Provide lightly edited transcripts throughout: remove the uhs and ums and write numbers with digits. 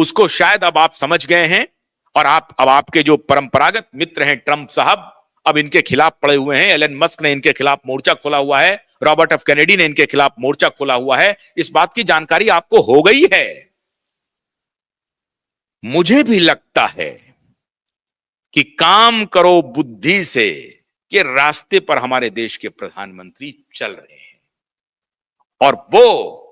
उसको शायद अब आप समझ गए हैं, और अब आपके जो परंपरागत मित्र हैं ट्रंप साहब, अब इनके खिलाफ पड़े हुए हैं। एलन मस्क ने इनके खिलाफ मोर्चा खोला हुआ है, रॉबर्ट एफ कैनेडी ने इनके खिलाफ मोर्चा खोला हुआ है। इस बात की जानकारी आपको हो गई है। मुझे भी लगता है कि काम करो बुद्धि से के रास्ते पर हमारे देश के प्रधानमंत्री चल रहे हैं, और वो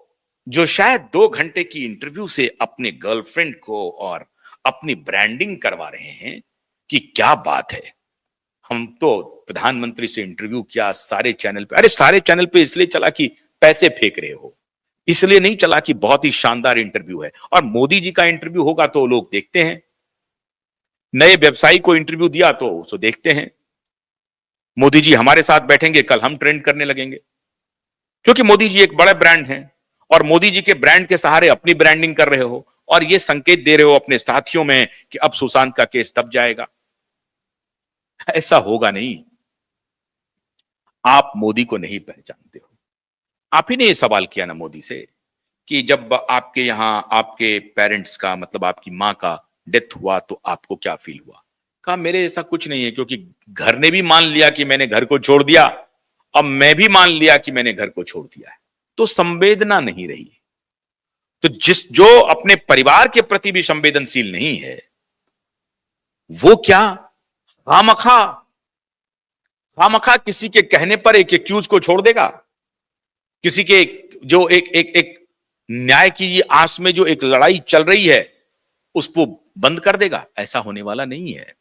जो शायद 2 घंटे की इंटरव्यू से अपने गर्लफ्रेंड को और अपनी ब्रांडिंग करवा रहे हैं, कि क्या बात है। हम तो प्रधानमंत्री से इंटरव्यू किया सारे चैनल पे, अरे सारे चैनल पे इसलिए चला कि पैसे फेंक रहे हो, इसलिए नहीं चला कि बहुत ही शानदार इंटरव्यू है। और मोदी जी का इंटरव्यू होगा तो लोग देखते हैं, नए व्यवसायी को इंटरव्यू दिया तो उसको देखते हैं। मोदी जी हमारे साथ बैठेंगे, कल हम ट्रेंड करने लगेंगे, क्योंकि मोदी जी एक बड़ा ब्रांड है, और मोदी जी के ब्रांड के सहारे अपनी ब्रांडिंग कर रहे हो, और ये संकेत दे रहे हो अपने साथियों में कि अब सुशांत का केस दब जाएगा। ऐसा होगा नहीं। आप मोदी को नहीं पहचानते हो। आप ही ने ये सवाल किया ना मोदी से कि जब आपके यहां आपके पेरेंट्स का, मतलब आपकी मां का डेथ हुआ तो आपको क्या फील हुआ। कहा मेरे ऐसा कुछ नहीं है, क्योंकि घर ने भी मान लिया कि मैंने घर को छोड़ दिया, अब मैं भी मान लिया कि मैंने घर को छोड़ दिया है, तो संवेदना नहीं रही। तो जो अपने परिवार के प्रति भी संवेदनशील नहीं है, वो क्या खामखा खामखा किसी के कहने पर एक एक्यूज को छोड़ देगा, किसी के जो एक न्याय की आस में जो एक लड़ाई चल रही है उसको बंद कर देगा। ऐसा होने वाला नहीं है।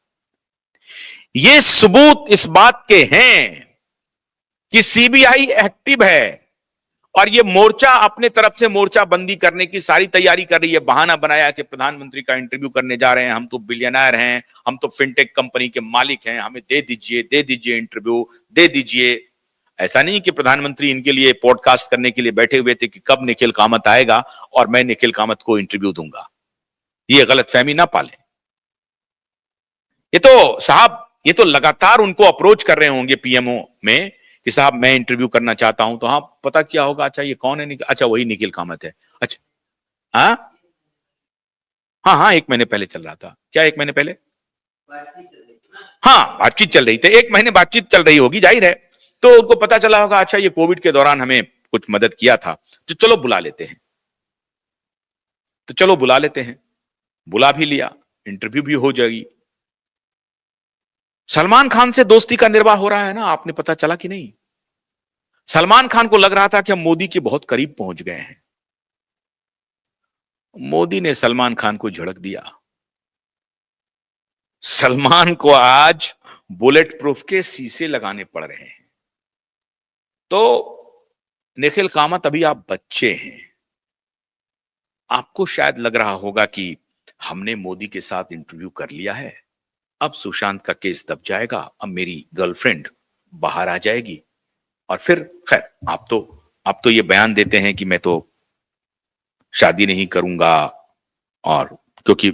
ये सबूत इस बात के हैं कि सीबीआई एक्टिव है, और ये मोर्चा अपने तरफ से मोर्चा बंदी करने की सारी तैयारी कर रही है। बहाना बनाया कि प्रधानमंत्री का इंटरव्यू करने जा रहे हैं, हम तो बिलियनर हैं, हम तो फिनटेक कंपनी के मालिक हैं, हमें दे दीजिए इंटरव्यू, दे दीजिए। ऐसा नहीं कि प्रधानमंत्री इनके लिए पॉडकास्ट करने के लिए बैठे हुए थे कि कब निखिल कामत आएगा और मैं निखिल कामत को इंटरव्यू दूंगा। ये गलतफहमी ना पालें। ये तो साहब, ये तो लगातार उनको अप्रोच कर रहे होंगे पीएमओ में कि साहब मैं इंटरव्यू करना चाहता हूं। तो हाँ, पता क्या होगा, अच्छा ये कौन है, अच्छा वही निखिल कामत है। अच्छा हाँ हाँ हाँ, 1 महीने पहले चल रहा था। क्या 1 महीने पहले? हाँ, बातचीत चल रही थी। 1 महीने बातचीत चल रही होगी, जाहिर है। तो उनको पता चला होगा, अच्छा ये कोविड के दौरान हमें कुछ मदद किया था, तो चलो बुला लेते हैं। तो चलो बुला लेते हैं, बुला भी लिया, इंटरव्यू भी हो जाएगी। सलमान खान से दोस्ती का निर्वाह हो रहा है ना, आपने पता चला कि नहीं? सलमान खान को लग रहा था कि हम मोदी के बहुत करीब पहुंच गए हैं। मोदी ने सलमान खान को झड़क दिया। सलमान को आज बुलेट प्रूफ के शीशे लगाने पड़ रहे हैं। तो निखिल कामत, अभी आप बच्चे हैं, आपको शायद लग रहा होगा कि हमने मोदी के साथ इंटरव्यू कर लिया है, अब सुशांत का केस दब जाएगा, अब मेरी गर्लफ्रेंड बाहर आ जाएगी, और फिर खैर आप तो ये बयान देते हैं कि मैं तो शादी नहीं करूंगा, और क्योंकि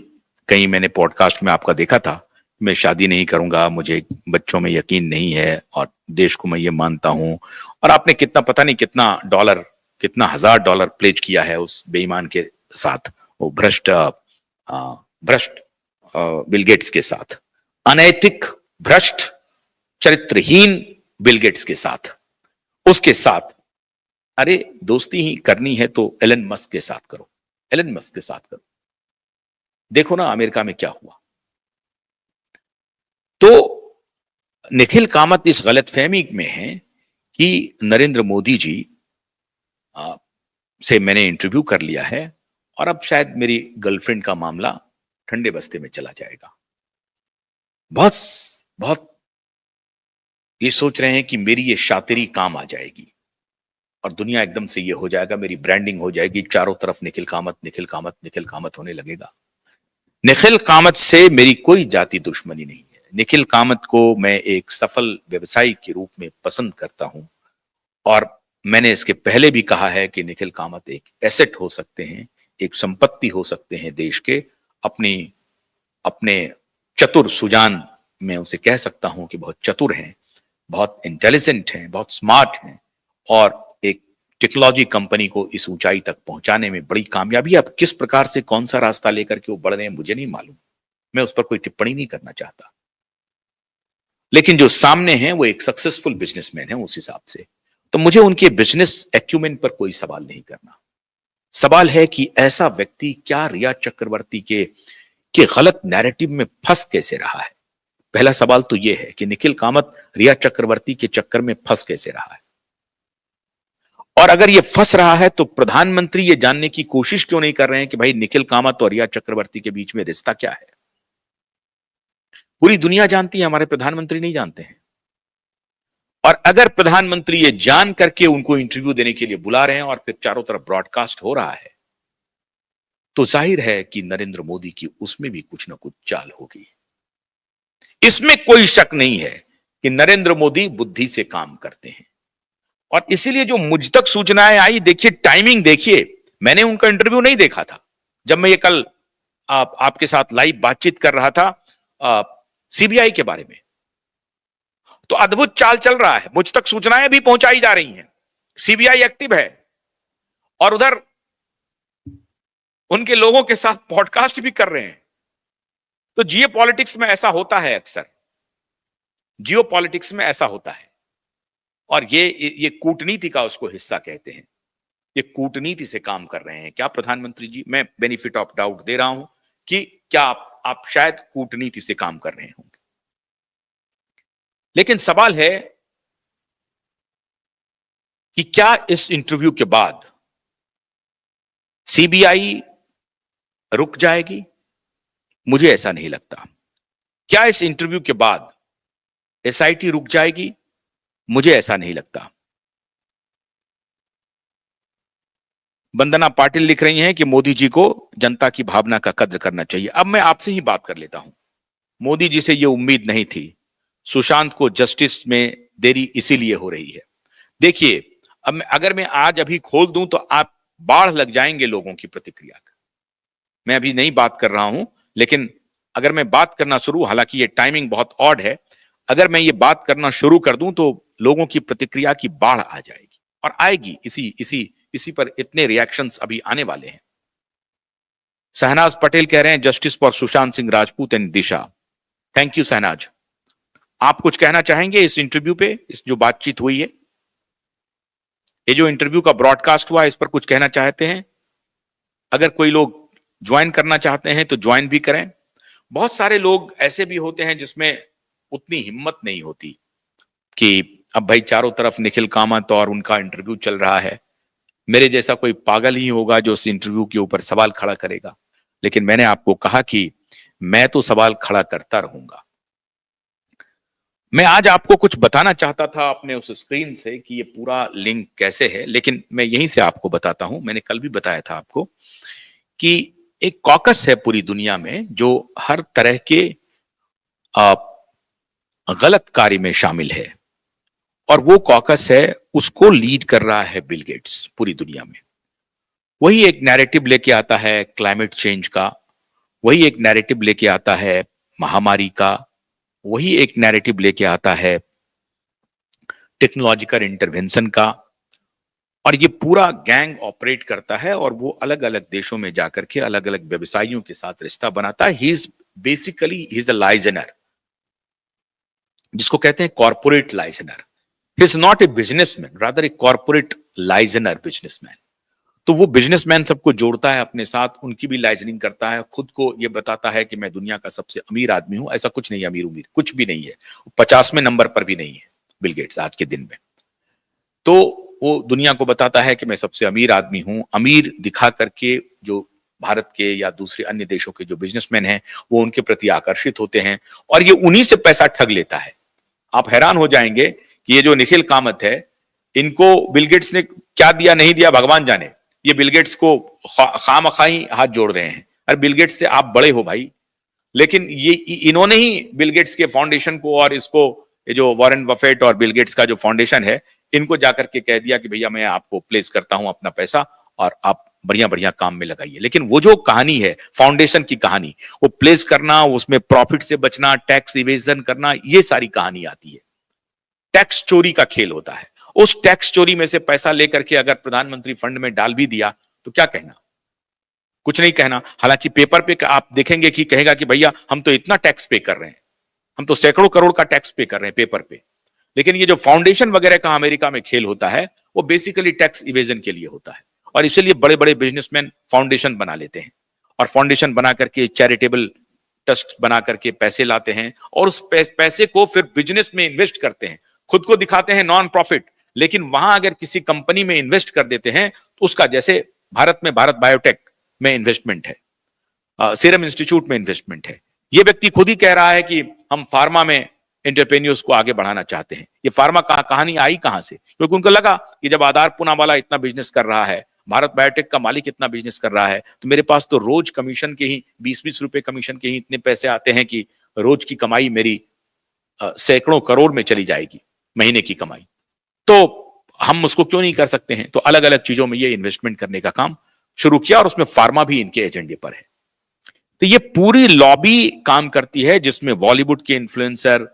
कहीं मैंने पॉडकास्ट में आपका देखा था, मैं शादी नहीं करूंगा, मुझे बच्चों में यकीन नहीं है, और देश को मैं ये मानता हूं। और आपने कितना, पता नहीं कितना डॉलर, कितना $1000 प्लेज किया है उस बेईमान के साथ, वो भ्रष्ट बिल गेट्स के साथ, अनैतिक, भ्रष्ट, चरित्रहीन बिल गेट्स के साथ, उसके साथ। अरे दोस्ती ही करनी है तो एलन मस्क के साथ करो, एलन मस्क के साथ करो। देखो ना अमेरिका में क्या हुआ। तो निखिल कामत इस गलतफहमी में है कि नरेंद्र मोदी जी से मैंने इंटरव्यू कर लिया है, और अब शायद मेरी गर्लफ्रेंड का मामला ठंडे बस्ते में चला जाएगा। बहुत बहुत ये सोच रहे हैं कि मेरी ये शातिरी काम आ जाएगी, और दुनिया एकदम से ये हो जाएगा, मेरी ब्रांडिंग हो जाएगी, चारों तरफ निखिल कामत निखिल कामत निखिल कामत होने लगेगा। निखिल कामत से मेरी कोई जाति दुश्मनी नहीं है। निखिल कामत को मैं एक सफल व्यवसायी के रूप में पसंद करता हूं, और मैंने इसके पहले भी कहा है कि निखिल कामत एक एसेट हो सकते हैं, एक संपत्ति हो सकते हैं देश के। अपने चतुर सुजान, मैं उसे कह सकता हूं कि बहुत चतुर हैं, बहुत इंटेलिजेंट हैं, बहुत स्मार्ट हैं, और एक टेक्नोलॉजी कंपनी को इस ऊंचाई तक पहुंचाने में बड़ी कामयाबी। अब किस प्रकार से कौन सा रास्ता लेकर के वो बढ़ रहे हैं मुझे नहीं मालूम, मैं उस पर कोई टिप्पणी नहीं करना चाहता, लेकिन जो सामने हैं वो एक सक्सेसफुल बिजनेसमैन है उस हिसाब से। तो मुझे उनके बिजनेस एक्यूमेंट पर कोई सवाल नहीं करना। सवाल है कि ऐसा व्यक्ति क्या रिया चक्रवर्ती के गलत नैरेटिव में फंस कैसे रहा है। पहला सवाल तो यह है कि निखिल कामत रिया चक्रवर्ती के चक्कर में फंस कैसे रहा है, और अगर ये फंस रहा है तो प्रधानमंत्री ये जानने की कोशिश क्यों नहीं कर रहे हैं कि भाई निखिल कामत और रिया चक्रवर्ती के बीच में रिश्ता क्या है। पूरी दुनिया जानती है, हमारे प्रधानमंत्री नहीं जानते हैं। और अगर प्रधानमंत्री ये जान करके उनको इंटरव्यू देने के लिए बुला रहे हैं और फिर चारों तरफ ब्रॉडकास्ट हो रहा है, तो जाहिर है कि नरेंद्र मोदी की उसमें भी कुछ ना कुछ चाल होगी। इसमें कोई शक नहीं है कि नरेंद्र मोदी बुद्धि से काम करते हैं। और इसीलिए जो मुझ तक सूचनाएं आई, देखिए टाइमिंग देखिए, मैंने उनका इंटरव्यू नहीं देखा था जब मैं ये कल आपके साथ लाइव बातचीत कर रहा था सीबीआई के बारे में, तो अद्भुत चाल चल रहा है। मुझ तक सूचनाएं भी पहुंचाई जा रही हैं, सीबीआई एक्टिव है और उधर उनके लोगों के साथ पॉडकास्ट भी कर रहे हैं। तो जियो पॉलिटिक्स में ऐसा होता है, अक्सर जियो पॉलिटिक्स में ऐसा होता है। और ये कूटनीति का उसको हिस्सा कहते हैं। ये कूटनीति से काम कर रहे हैं क्या प्रधानमंत्री जी? मैं बेनिफिट ऑफ डाउट दे रहा हूं कि क्या आप शायद कूटनीति से काम कर रहे होंगे। लेकिन सवाल है कि क्या इस इंटरव्यू के बाद सीबीआई रुक जाएगी? मुझे ऐसा नहीं लगता। क्या इस इंटरव्यू के बाद एसआईटी रुक जाएगी? मुझे ऐसा नहीं लगता। वंदना पाटिल लिख रही हैं कि मोदी जी को जनता की भावना का कद्र करना चाहिए। अब मैं आपसे ही बात कर लेता हूं। मोदी जी से यह उम्मीद नहीं थी। सुशांत को जस्टिस में देरी इसीलिए हो रही है। देखिए, अब अगर मैं आज अभी खोल दूं तो आप बाढ़ लग जाएंगे लोगों की प्रतिक्रिया का। मैं अभी नहीं बात कर रहा हूं, लेकिन अगर मैं बात करना शुरू, हालांकि ये टाइमिंग बहुत ऑड है, अगर मैं ये बात करना शुरू कर दूं तो लोगों की प्रतिक्रिया की बाढ़ आ जाएगी और आएगी। इसी पर इतने रिएक्शंस अभी आने वाले हैं। शहनाज पटेल कह रहे हैं justice for Sushant Singh Rajput and Disha. Thank you Shehnaaz. आप कुछ कहना चाहेंगे इस इंटरव्यू पे, इस जो बातचीत हुई है, ये जो इंटरव्यू का ब्रॉडकास्ट हुआ, इस पर कुछ कहना चाहते हैं? अगर कोई लोग ज्वाइन करना चाहते हैं तो ज्वाइन भी करें। बहुत सारे लोग ऐसे भी होते हैं जिसमें उतनी हिम्मत नहीं होती कि अब भाई चारों तरफ निखिल कामत और उनका इंटरव्यू चल रहा है, मेरे जैसा कोई पागल ही होगा जो उस इंटरव्यू के ऊपर सवाल खड़ा करेगा। लेकिन मैंने आपको कहा कि मैं तो सवाल खड़ा करता रहूंगा। मैं आज आपको कुछ बताना चाहता था अपने उस स्क्रीन से कि ये पूरा लिंक कैसे है, लेकिन मैं यहीं से आपको बताता हूं। मैंने कल भी बताया था आपको कि एक कॉकस है पूरी दुनिया में जो हर तरह के गलत कार्य में शामिल है, और वो कॉकस है, उसको लीड कर रहा है बिल गेट्स पूरी दुनिया में। वही एक नैरेटिव लेके आता है क्लाइमेट चेंज का, वही एक नैरेटिव लेके आता है महामारी का, वही एक नैरेटिव लेके आता है टेक्नोलॉजिकल इंटरवेंशन का। और ये पूरा गैंग ऑपरेट करता है और वो अलग अलग देशों में जाकर के अलग अलग व्यवसायियों के साथ रिश्ता बनाता है। He is basically a liaisoner, जिसको कहते हैं corporate liaisoner. He is not a businessman, rather a corporate liaisoner businessman. तो वो बिजनेसमैन सबको जोड़ता है अपने साथ, उनकी भी लाइजनिंग करता है, खुद को ये बताता है कि मैं दुनिया का सबसे अमीर आदमी हूं। ऐसा कुछ नहीं है, अमीर उमीर कुछ भी नहीं है। 50वें नंबर पर भी नहीं है बिल गेट्स आज के दिन में। तो वो दुनिया को बताता है कि मैं सबसे अमीर आदमी हूं। अमीर दिखा करके जो भारत के या दूसरे अन्य देशों के जो बिजनेसमैन हैं वो उनके प्रति आकर्षित होते हैं और ये उन्हीं से पैसा ठग लेता है। आप हैरान हो जाएंगे कि ये जो निखिल कामत है, इनको बिल गेट्स ने क्या दिया नहीं दिया भगवान जाने। ये बिल गेट्स को खामखा ही हाथ जोड़ रहे हैं। अरे बिल गेट्स से आप बड़े हो भाई, लेकिन ये इन्होंने ही बिल गेट्स के फाउंडेशन को और इसको, ये जो वॉरेन बफेट और बिल गेट्स का जो फाउंडेशन है, इनको जाकर के कह दिया कि भैया मैं आपको प्लेस करता हूं अपना पैसा और आप बढ़िया बढ़िया काम में लगाइए। लेकिन वो जो कहानी है फाउंडेशन की कहानी, वो प्लेस करना, उसमें प्रॉफिट से बचना, टैक्स इवेजन करना, ये सारी कहानी आती है। टैक्स चोरी का खेल होता है उस टैक्स चोरी में से पैसा लेकर के अगर प्रधानमंत्री फंड में डाल भी दिया तो क्या कहना? कुछ नहीं कहना। हालांकि पेपर पे आप देखेंगे कि कहेगा कि भैया हम तो इतना टैक्स पे कर रहे हैं, हम तो सैकड़ों करोड़ का टैक्स पे कर रहे हैं पेपर पे। लेकिन ये जो फाउंडेशन वगैरह का अमेरिका में खेल होता है वो बेसिकली टैक्स इवेजन के लिए होता है, और इसीलिए बड़े बड़े बिजनेसमैन फाउंडेशन बना लेते हैं और फाउंडेशन बना करके चैरिटेबल ट्रस्ट बना करके पैसे लाते हैं और उस पैसे को फिर बिजनेस में इन्वेस्ट करते हैं। खुद को दिखाते हैं नॉन प्रॉफिट, लेकिन वहां अगर किसी कंपनी में इन्वेस्ट कर देते हैं तो उसका, जैसे भारत में भारत बायोटेक में इन्वेस्टमेंट है, सीरम इंस्टीट्यूट में इन्वेस्टमेंट है। ये व्यक्ति खुद ही कह रहा है कि हम फार्मा में एंटरप्रेन्योर्स को आगे बढ़ाना चाहते हैं। ये फार्मा कहानी आई कहां से? क्योंकि उनको लगा कि जब आधार पूनावाला इतना बिजनेस कर रहा है, भारत बायोटेक का मालिक इतना बिजनेस कर रहा है, तो मेरे पास तो रोज कमीशन के ही 20-20 रुपए कमीशन के ही इतने पैसे आते हैं कि रोज की कमाई मेरी सैकड़ों करोड़ में चली जाएगी, महीने की कमाई। तो हम उसको क्यों नहीं कर सकते हैं? तो अलग अलग चीजों में ये इन्वेस्टमेंट करने का काम शुरू किया और उसमें फार्मा भी इनके एजेंडे पर है। तो ये पूरी लॉबी काम करती है जिसमें बॉलीवुड के इन्फ्लुएंसर,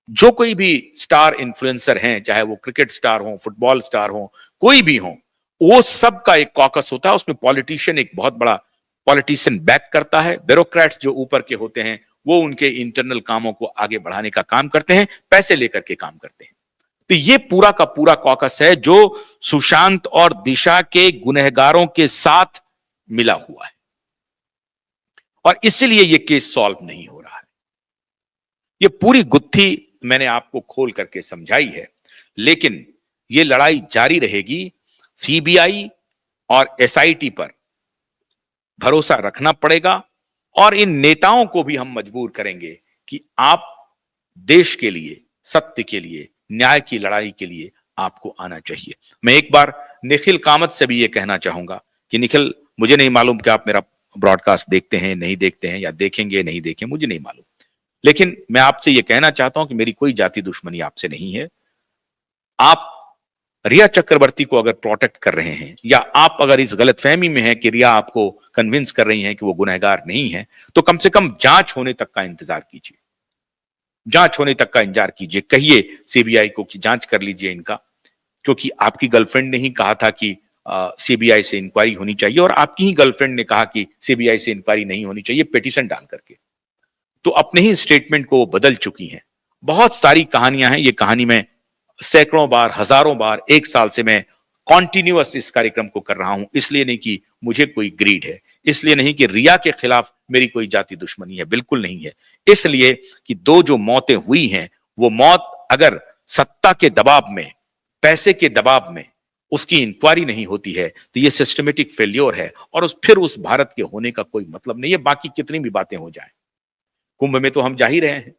जो कोई भी स्टार इन्फ्लुएंसर हैं, चाहे वो क्रिकेट स्टार हो, फुटबॉल स्टार हो, कोई भी हो, वो सब का एक कॉकस होता है। उसमें पॉलिटिशियन एक बहुत बड़ा पॉलिटिशियन बैक करता है। ब्यूरोक्रेट्स जो ऊपर के होते हैं वो उनके इंटरनल कामों को आगे बढ़ाने का काम करते हैं, पैसे लेकर के काम करते हैं। तो ये पूरा का पूरा कॉकस है जो सुशांत और दिशा के गुनहगारों के साथ मिला हुआ है, और इसीलिए ये केस सॉल्व नहीं हो रहा है। ये पूरी गुत्थी मैंने आपको खोल करके समझाई है, लेकिन ये लड़ाई जारी रहेगी। सीबीआई और एसआईटी पर भरोसा रखना पड़ेगा और इन नेताओं को भी हम मजबूर करेंगे कि आप देश के लिए, सत्य के लिए, न्याय की लड़ाई के लिए आपको आना चाहिए। मैं एक बार निखिल कामत से भी ये कहना चाहूंगा कि निखिल, मुझे नहीं मालूम कि आप मेरा ब्रॉडकास्ट देखते हैं, नहीं देखते हैं, या देखेंगे नहीं देखें, मुझे नहीं मालूम, लेकिन मैं आपसे ये कहना चाहता हूं कि मेरी कोई जाति दुश्मनी आपसे नहीं है। आप रिया चक्रवर्ती को अगर प्रोटेक्ट कर रहे हैं, या आप अगर इस गलतफहमी में हैं कि रिया आपको कन्विंस कर रही हैं कि वो गुनहगार नहीं है, तो कम से कम जांच होने तक का इंतजार कीजिए। जांच होने तक का इंतजार कीजिए। कहिए सीबीआई को कि जांच कर लीजिए इनका, क्योंकि आपकी गर्लफ्रेंड ने ही कहा था कि सीबीआई से इंक्वायरी होनी चाहिए, और आपकी ही गर्लफ्रेंड ने कहा कि सीबीआई से इंक्वायरी नहीं होनी चाहिए पिटीशन डाल करके। तो अपने ही स्टेटमेंट को बदल चुकी हैं। बहुत सारी कहानियां हैं। ये कहानी मैं सैकड़ों बार, हजारों बार, एक साल से मैं कॉन्टिन्यूअस इस कार्यक्रम को कर रहा हूं। इसलिए नहीं कि मुझे कोई ग्रीड है, इसलिए नहीं कि रिया के खिलाफ मेरी कोई जाति दुश्मनी है, बिल्कुल नहीं है। इसलिए कि दो जो मौतें हुई हैं, वो मौत अगर सत्ता के दबाव में, पैसे के दबाव में उसकी इंक्वायरी नहीं होती है तो ये सिस्टमेटिक फेल्योर है, और फिर उस भारत के होने का कोई मतलब नहीं है, बाकी कितनी भी बातें हो जाएं। कुंभ में तो हम जा ही रहे हैं।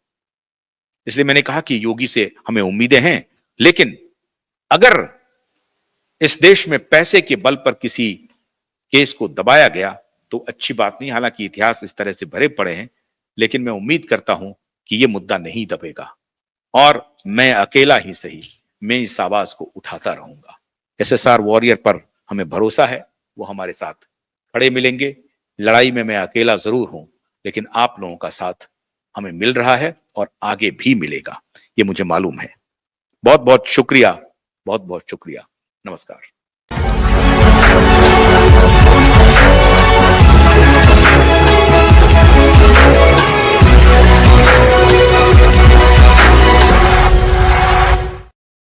इसलिए मैंने कहा कि योगी से हमें उम्मीदें हैं, लेकिन अगर इस देश में पैसे के बल पर किसी केस को दबाया गया तो अच्छी बात नहीं। हालांकि इतिहास इस तरह से भरे पड़े हैं, लेकिन मैं उम्मीद करता हूं कि यह मुद्दा नहीं दबेगा, और मैं अकेला ही सही, मैं इस आवाज को उठाता रहूंगा। एसएसआर वॉरियर पर हमें भरोसा है, वो हमारे साथ खड़े मिलेंगे। लड़ाई में मैं अकेला जरूर हूं, लेकिन आप लोगों का साथ हमें मिल रहा है और आगे भी मिलेगा, ये मुझे मालूम है। बहुत बहुत शुक्रिया, बहुत बहुत शुक्रिया। नमस्कार।